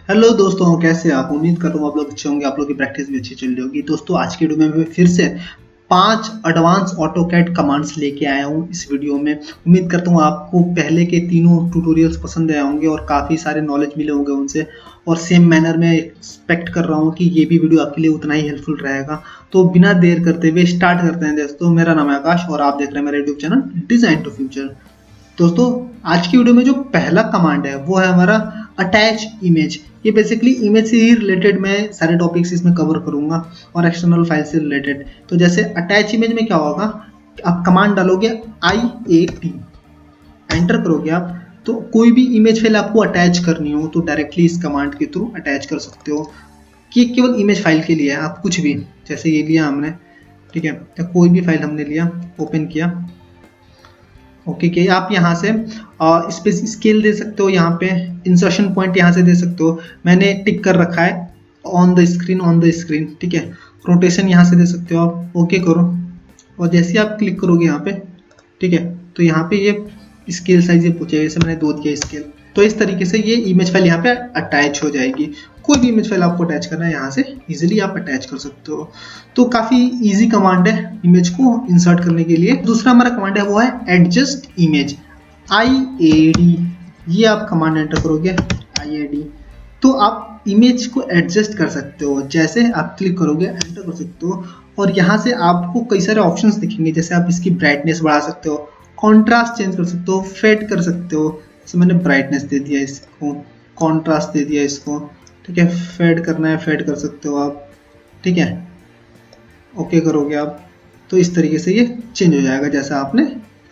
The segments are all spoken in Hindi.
हेलो दोस्तों, कैसे आप? उम्मीद करता हूँ आप लोग अच्छे होंगे। आप लोग की प्रैक्टिस भी अच्छी चल रही होगी। दोस्तों, आज के वीडियो में मैं फिर से 5 एडवांस ऑटोकैड कमांड्स लेके आया हूँ इस वीडियो में। उम्मीद करता हूँ आपको पहले के तीनों ट्यूटोरियल्स पसंद आए होंगे और काफ़ी सारे नॉलेज मिले होंगे उनसे, और सेम मैनर में एक्सपेक्ट कर रहा हूँ कि ये भी वीडियो आपके लिए उतना ही हेल्पफुल रहेगा। तो बिना देर करते हुए स्टार्ट करते हैं दोस्तों। मेरा नाम है आकाश और आप देख रहे हैं मेरा YouTube channel design to future. दोस्तों, आज की वीडियो में जो पहला कमांड है वो है हमारा अटैच इमेज। ये बेसिकली इमेज से ही रिलेटेड मैं सारे टॉपिक्स इसमें कवर करूंगा और एक्सटर्नल फाइल से रिलेटेड। तो जैसे अटैच इमेज में क्या होगा, आप कमांड डालोगे IAT, एंटर करोगे आप, तो कोई भी इमेज फाइल आपको अटैच करनी हो तो डायरेक्टली इस कमांड के थ्रू अटैच कर सकते हो। कि केवल इमेज फाइल के लिए है, आप कुछ भी, जैसे ये लिया हमने, ठीक है, तो कोई भी फाइल हमने लिया, ओपन किया, ओके आप यहाँ से इस पे स्केल दे सकते हो, यहाँ पे इंसर्शन पॉइंट यहाँ से दे सकते हो। मैंने टिक कर रखा है ऑन द स्क्रीन, ठीक है। रोटेशन यहाँ से दे सकते हो आप, ओके करो, और जैसे आप क्लिक करोगे यहाँ पे, ठीक है, तो यहाँ पे ये स्केल साइज ये पूछेगा, जैसे मैंने 2 दिया स्केल। तो इस तरीके से ये इमेज फाइल यहाँ पे अटैच हो जाएगी। कोई भी इमेज फाइल आपको अटैच करना है, यहाँ से इजीली आप अटैच कर सकते हो। तो काफ़ी इजी कमांड है इमेज को इंसर्ट करने के लिए। दूसरा हमारा कमांड है वो है एडजस्ट इमेज, IAD। ये आप कमांड एंटर करोगे IAD, तो आप इमेज को एडजस्ट कर सकते हो। जैसे आप क्लिक करोगे, एंटर कर सकते हो, और यहाँ से आपको कई सारे ऑप्शंस दिखेंगे। जैसे आप इसकी ब्राइटनेस बढ़ा सकते हो, कॉन्ट्रास्ट चेंज कर सकते हो, फेड कर सकते हो। जैसे मैंने ब्राइटनेस दे दिया इसको, कॉन्ट्रास्ट दे दिया इसको, ठीक है। फेड करना है, फेड कर सकते हो आप, ठीक है, ओके करोगे आप, तो इस तरीके से ये चेंज हो जाएगा जैसा आपने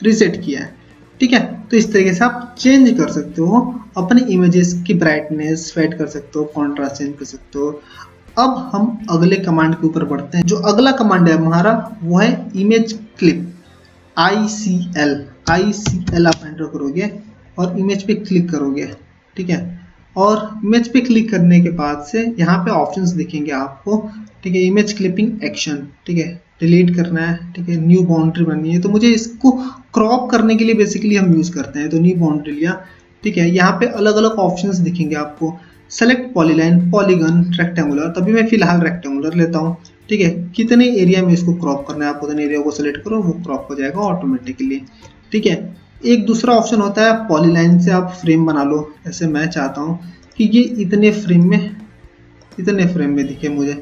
रीसेट किया है, ठीक है। तो इस तरीके से आप चेंज कर सकते हो अपने इमेजेस की ब्राइटनेस, फेड कर सकते हो, कॉन्ट्रास्ट चेंज कर सकते हो। अब हम अगले कमांड के ऊपर बढ़ते हैं। जो अगला कमांड है हमारा वो है इमेज क्लिप, ICL आप एंटर करोगे और इमेज पे क्लिक करोगे, ठीक है। और इमेज पे क्लिक करने के बाद से यहाँ पे ऑप्शंस दिखेंगे आपको, ठीक है। इमेज क्लिपिंग एक्शन, ठीक है, डिलीट करना है, ठीक है, न्यू बाउंड्री बननी है। तो मुझे इसको क्रॉप करने के लिए बेसिकली हम यूज करते हैं, तो न्यू बाउंड्री लिया, ठीक है। यहाँ पे अलग अलग ऑप्शंस दिखेंगे आपको, सेलेक्ट पॉलीलाइन, पॉलीगन, रेक्टेंगुलर। तभी मैं फिलहाल रेक्टेंगुलर लेता हूँ, ठीक है। कितने एरिया में इसको क्रॉप करना है, आप उतने एरिया को सेलेक्ट करो, वो क्रॉप हो जाएगा ऑटोमेटिकली, ठीक है। एक दूसरा ऑप्शन होता है पॉलीलाइन से आप फ्रेम बना लो। ऐसे मैं चाहता हूँ कि ये इतने फ्रेम में दिखे मुझे,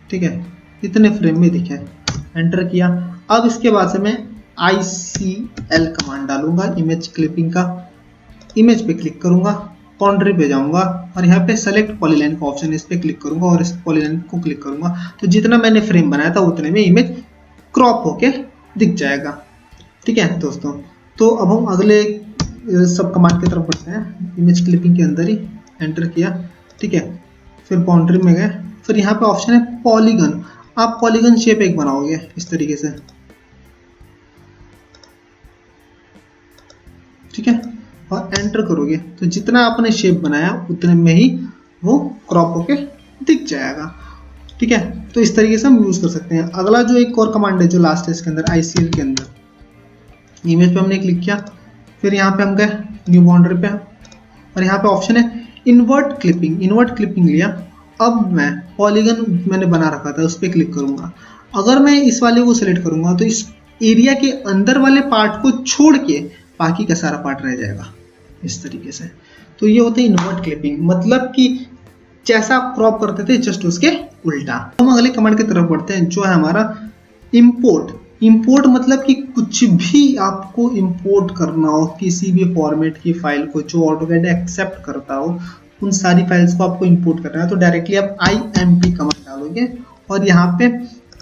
ठीक है, इतने फ्रेम में दिखे, एंटर किया। अब इसके बाद से मैं ICL कमांड डालूंगा, इमेज क्लिपिंग का। इमेज पे क्लिक करूंगा, बाउंड्री पे जाऊंगा और यहाँ पे सेलेक्ट पॉलीलाइन का ऑप्शन, इस पे क्लिक करूंगा और इस पॉलीलाइन को क्लिक करूंगा। तो जितना मैंने फ्रेम बनाया था उतने में इमेज क्रॉप होके दिख जाएगा, ठीक है दोस्तों। तो अब हम अगले सब कमांड की तरफ बढ़ते हैं। इमेज क्लिपिंग के अंदर ही एंटर किया, ठीक है, फिर बाउंड्री में गए, फिर यहाँ पे ऑप्शन है पॉलीगन। आप पॉलीगन शेप एक बनाओगे इस तरीके से, ठीक है, और एंटर करोगे तो जितना आपने शेप बनाया उतने में ही वो क्रॉप होके दिख जाएगा, ठीक है। तो इस तरीके से हम यूज कर सकते हैं। अगला जो एक और कमांड है जो लास्ट है इसके अंदर, ICL के अंदर, इमेज पे हमने क्लिक किया, फिर यहाँ पे हम गए न्यू बाउंड्री पे, और यहाँ पे ऑप्शन है इन्वर्ट क्लिपिंग लिया। अब मैं पॉलीगन मैंने बना रखा था उस पर क्लिक करूंगा। अगर मैं इस वाले को सिलेक्ट करूंगा तो इस एरिया के अंदर वाले पार्ट को छोड़ के बाकी का सारा पार्ट रह जाएगा इस तरीके से। तो ये होता है इन्वर्ट क्लिपिंग, मतलब कि जैसा आप क्रॉप करते थे जस्ट उसके उल्टा। हम अगले कमांड की तरफ बढ़ते हैं जो है हमारा इंपोर्ट मतलब कि कुछ भी आपको इंपोर्ट करना हो, किसी भी फॉर्मेट की फाइल को जो ऑटोकैड एक्सेप्ट करता हो, उन सारी फाइल्स को आपको इंपोर्ट करना है। तो डायरेक्टली आप IMP कमांड डालोगे और यहाँ पे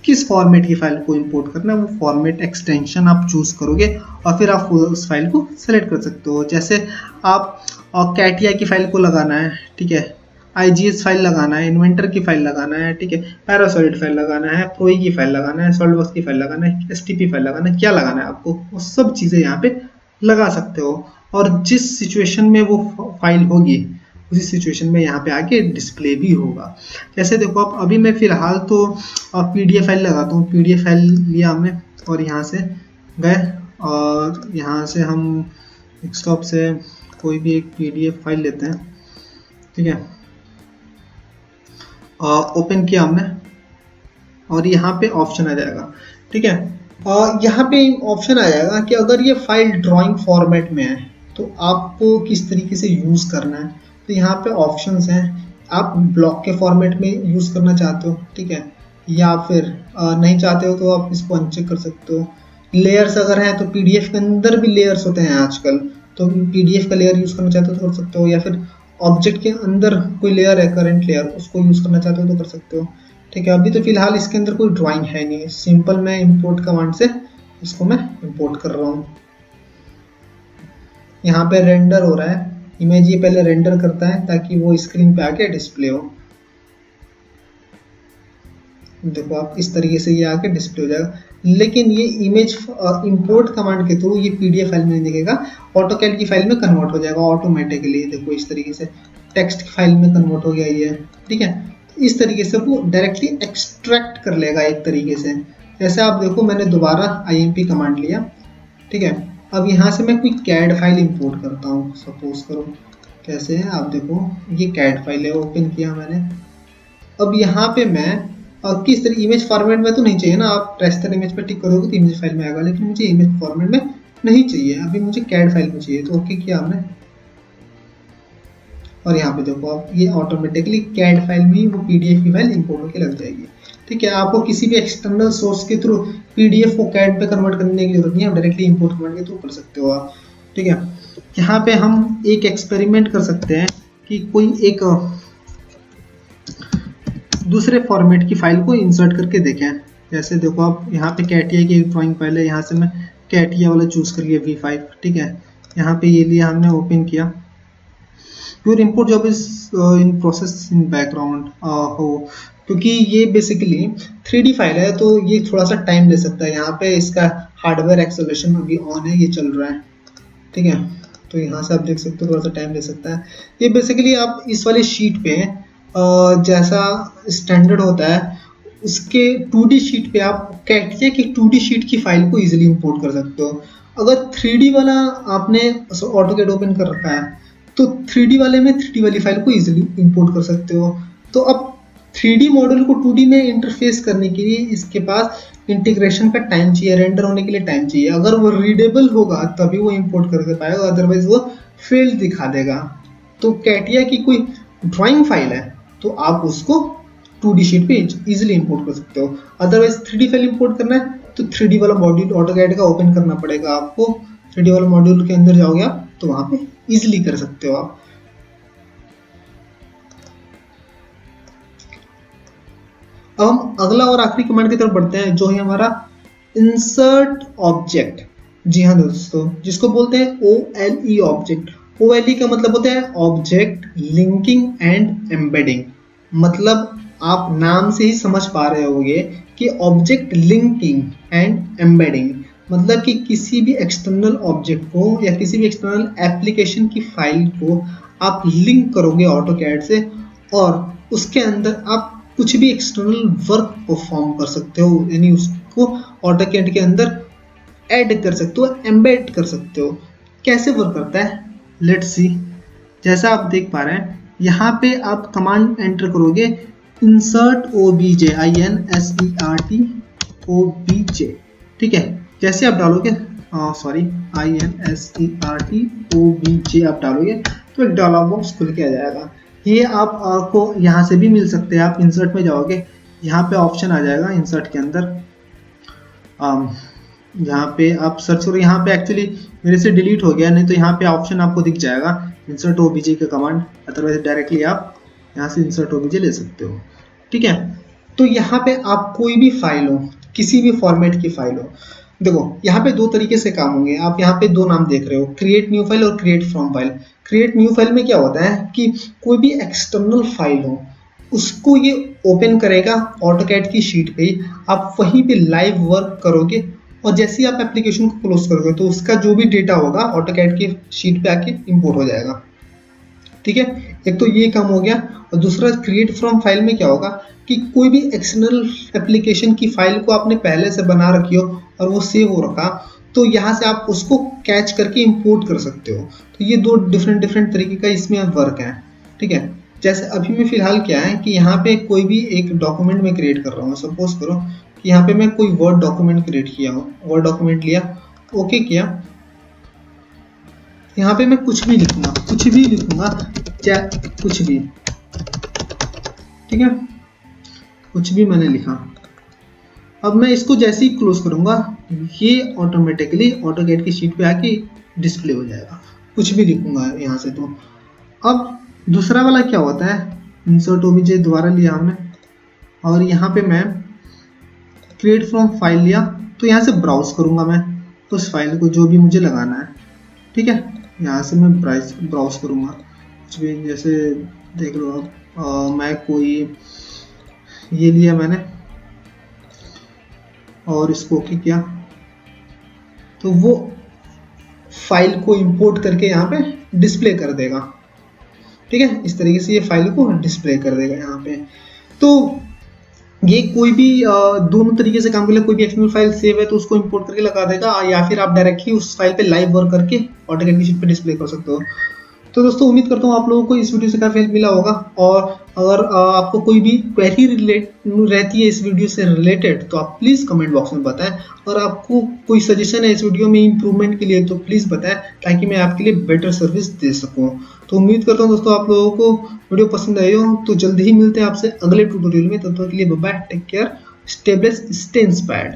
किस फॉर्मेट की फाइल को इंपोर्ट करना है वो फॉर्मेट एक्सटेंशन आप चूज करोगे और फिर आप उस फाइल को सेलेक्ट कर सकते हो। जैसे आप कैटिया की फाइल को लगाना है, ठीक है, IGS फाइल लगाना है, इन्वेंटर की फाइल लगाना है, ठीक है, पैरासॉलिड फाइल लगाना है, प्रोई की फाइल लगाना है, सॉल्टवर्क्स की फाइल लगाना है, STP फाइल लगाना है, क्या लगाना है आपको, वो सब चीज़ें यहाँ पे लगा सकते हो। और जिस सिचुएशन में वो फाइल होगी उसी सिचुएशन में यहाँ पे आके डिस्प्ले भी होगा। जैसे देखो आप, अभी मैं फिलहाल तो PDF फाइल लगाता हूँ। PDF फाइल लिया हमने और यहाँ से गए और यहाँ से हम डेस्कटॉप से कोई भी एक PDF फाइल लेते हैं, ठीक है। ओपन किया हमने और यहाँ पे ऑप्शन आ जाएगा, ठीक है। यहाँ पे ऑप्शन आ जाएगा कि अगर ये फाइल ड्राइंग फॉर्मेट में है तो आपको किस तरीके से यूज़ करना है। तो यहाँ पे ऑप्शंस हैं, आप ब्लॉक के फॉर्मेट में यूज़ करना चाहते हो, ठीक है, या फिर नहीं चाहते हो तो आप इसको अनचेक कर सकते हो। लेयर्स अगर हैं तो PDF के अंदर भी लेयर्स होते हैं आजकल, तो PDF का लेयर यूज़ करना चाहते हो तो कर सकते हो, या फिर ऑब्जेक्ट के अंदर कोई लेयर है करंट लेयर, उसको यूज़ करना चाहते हो तो कर सकते हो, ठीक है। अभी तो फिलहाल इसके अंदर कोई ड्राइंग है नहीं, सिंपल मैं इंपोर्ट कमांड से इसको मैं इंपोर्ट कर रहा हूँ। यहाँ पे रेंडर हो रहा है इमेज, ये पहले रेंडर करता है ताकि वो स्क्रीन पे आके डिस्प्ले हो। देखो आप इस तरीके से ये आके डिस्प्ले हो जाएगा, लेकिन ये इमेज इंपोर्ट कमांड के थ्रू ये PDF फाइल में नहीं दिखेगा, ऑटोकैड की फाइल में कन्वर्ट हो जाएगा ऑटोमेटिकली। देखो इस तरीके से टेक्स्ट की फाइल में कन्वर्ट हो गया ये, ठीक है। इस तरीके से वो डायरेक्टली एक्सट्रैक्ट कर लेगा एक तरीके से। जैसे आप देखो मैंने दोबारा IMP कमांड लिया, ठीक है। अब यहाँ से मैं कोई CAD फाइल इंपोर्ट करता हूँ, सपोज करो कैसे है, आप देखो ये CAD फाइल है, ओपन किया मैंने। अब यहाँ पे मैं किस तरह इमेज फॉर्मेट में तो नहीं चाहिए ना, आप रेस्टर इमेज पे टिक करोगे तो इमेज फाइल में आएगा, लेकिन मुझे इमेज फॉर्मेट में नहीं चाहिए, अभी मुझे CAD फाइल में चाहिए। तो ओके किया हमने और यहाँ पे देखो आप ये ऑटोमेटिकली CAD फाइल में ही वो PDF की फाइल इंपोर्ट होकर लग जाएगी, ठीक है। आपको किसी भी एक्सटर्नल सोर्स के थ्रू PDF को CAD पे कन्वर्ट करने की जरूरत नहीं है, आप डायरेक्टली इंपोर्ट कमांड के थ्रू कर सकते हो आप, ठीक है। यहाँ पे हम एक एक्सपेरिमेंट कर सकते हैं कि कोई एक दूसरे फॉर्मेट की फाइल को इंसर्ट करके देखें। जैसे देखो आप यहाँ पे कैटिया की एक ड्राइंग फाइल है, यहाँ से मैं कैटिया वाला चूज कर लिया V5, ठीक है। यहाँ पे ये लिया हमने, ओपन किया। Your import job is in process in background हो, क्योंकि ये बेसिकली 3D फाइल है तो ये थोड़ा सा टाइम ले सकता है। यहाँ पे इसका हार्डवेयर एक्सेलरेशन अभी ऑन है, ये चल रहा है, ठीक है। तो यहाँ से आप देख सकते हो थोड़ा सा टाइम ले सकता है। ये बेसिकली आप इस वाली शीट पे जैसा स्टैंडर्ड होता है उसके 2D शीट पे आप कैटिया की 2D शीट की फाइल को इजीली इंपोर्ट कर सकते हो। अगर 3D वाला आपने ऑटोकैड ओपन कर रखा है तो 3D वाले में 3D वाली फाइल को इजीली इंपोर्ट कर सकते हो। तो अब 3D मॉडल को 2D में इंटरफेस करने के लिए इसके पास इंटीग्रेशन का टाइम चाहिए, रेंडर होने के लिए टाइम चाहिए। अगर वो रीडेबल होगा तभी वो इंपोर्ट करके पाएगा, अदरवाइज वो फेल्ड दिखा देगा। तो कैटिया की कोई ड्राइंग फाइल है तो आप उसको 2D शीट पे इजीली इंपोर्ट कर सकते हो। अदरवाइज 3D फाइल इंपोर्ट करना है तो 3D वाला मॉड्यूल ऑटोकैड का ओपन करना पड़ेगा आपको। 3D वाला मॉड्यूल के अंदर जाओगे आप तो वहां पे इजीली कर सकते हो आप। अब हम अगला और आखिरी कमांड की तरफ बढ़ते हैं जो है हमारा इंसर्ट ऑब्जेक्ट। जी हाँ दोस्तों, जिसको बोलते हैं OLE ऑब्जेक्ट। OLE का मतलब होता है ऑब्जेक्ट लिंकिंग एंड एम्बेडिंग। मतलब आप नाम से ही समझ पा रहे होंगे कि ऑब्जेक्ट लिंकिंग एंड एम्बेडिंग मतलब कि किसी भी एक्सटर्नल ऑब्जेक्ट को या किसी भी एक्सटर्नल एप्लीकेशन की फाइल को आप लिंक करोगे ऑटोकैड से और उसके अंदर आप कुछ भी एक्सटर्नल वर्क परफॉर्म कर सकते हो, यानी उसको ऑटोकैड के अंदर ऐड कर सकते हो, एम्बेड कर सकते हो। कैसे वर्क करता है लेट्स सी। जैसा आप देख पा रहे हैं यहाँ पे आप कमांड एंटर करोगे इंसर्ट OBJ INSERT OBJ, ठीक है। जैसे आप डालोगे INSERT OBJ आप डालोगे तो एक डायलॉग बॉक्स खुल के आ जाएगा। ये आपको यहाँ से भी मिल सकते हैं। आप इंसर्ट में जाओगे, यहाँ पे ऑप्शन आ जाएगा इंसर्ट के अंदर, यहाँ पे आप सर्च करो। यहाँ पे एक्चुअली मेरे से डिलीट हो गया, नहीं तो यहाँ पे ऑप्शन आपको दिख जाएगा इंसर्ट OBJ का कमांड। अदरवाइज डायरेक्टली आप यहाँ से इंसर्ट OBJ ले सकते हो, ठीक है। तो यहाँ पे आप कोई भी फाइल हो, किसी भी फॉर्मेट की फाइल हो, देखो यहाँ पे दो तरीके से काम होंगे। आप यहाँ पे दो नाम देख रहे हो, क्रिएट न्यू फाइल और create from file. Create new file में क्या होता है कि कोई भी एक्सटर्नल फाइल हो उसको ये ओपन करेगा ऑटोकैड की शीट पे ही, आप वहीं पे लाइव वर्क करोगे और जैसे ही आप एप्लीकेशन को क्लोज करोगे तो उसका जो भी डेटा होगा ऑटोकैड की शीट पे आके इंपोर्ट हो जाएगा, ठीक है। एक तो ये काम हो गया। और दूसरा क्रिएट फ्रॉम फाइल में क्या होगा कि कोई भी एक्सटर्नल एप्लीकेशन की फाइल को आपने पहले से बना रखी हो और वो सेव हो रखा, तो यहाँ से आप उसको कैच करके इंपोर्ट कर सकते हो। तो ये दो डिफरेंट तरीके का इसमें वर्क है, ठीक है। जैसे अभी मैं फिलहाल क्या है कि यहाँ पे कोई भी एक डॉक्यूमेंट में क्रिएट कर रहा हूँ। सपोज करो कि यहाँ पे मैं कोई वर्ड डॉक्यूमेंट क्रिएट किया हूँ, वर्ड डॉक्यूमेंट लिया, ओके किया। यहाँ पे मैं कुछ भी लिखूंगा, चाहे कुछ भी, ठीक है, कुछ भी मैंने लिखा। अब मैं इसको जैसे ही क्लोज करूंगा ये ऑटोमेटिकली ऑटोकैड की शीट पे आके डिस्प्ले हो जाएगा। कुछ भी लिखूंगा यहाँ से। तो अब दूसरा वाला क्या होता है, इंसर्ट ओबीजे दोबारा लिया हमने और यहाँ पे मैं क्रिएट फ्रॉम फाइल लिया, तो यहाँ से ब्राउज करूंगा मैं उस फाइल को जो भी मुझे लगाना है, ठीक है। यहाँ से मैं ब्राउज करूंगा कुछ भी, जैसे देख लो आप, मैं कोई ये लिया मैंने और इसको ओके किया, तो वो फाइल को इंपोर्ट करके यहाँ पे डिस्प्ले कर देगा, ठीक है। इस तरीके से ये फाइल को डिस्प्ले कर देगा यहाँ पे। तो ये कोई भी दोनों तरीके से काम कर ले, कोई भी एक्सएमएल फाइल सेव है तो उसको इंपोर्ट करके लगा देगा, या फिर आप डायरेक्टली उस फाइल पे लाइव वर्क करके ऑटोकैड की शीट पे डिस्प्ले कर सकते हो। तो दोस्तों उम्मीद करता हूँ आप लोगों को इस वीडियो से काफी हेल्प मिला होगा, और अगर आपको कोई भी क्वेरी रहती है इस वीडियो से रिलेटेड तो आप प्लीज कमेंट बॉक्स में बताएं, और आपको कोई सजेशन है इस वीडियो में इंप्रूवमेंट के लिए तो प्लीज बताएं, ताकि मैं आपके लिए बेटर सर्विस दे सकूं। तो उम्मीद करता हूँ दोस्तों आप लोगों को वीडियो पसंद आई हो। तो जल्दी ही मिलते हैं आपसे अगले ट्यूटोरियल में, तब तक के लिए bye bye, take care, stay blessed, stay inspired.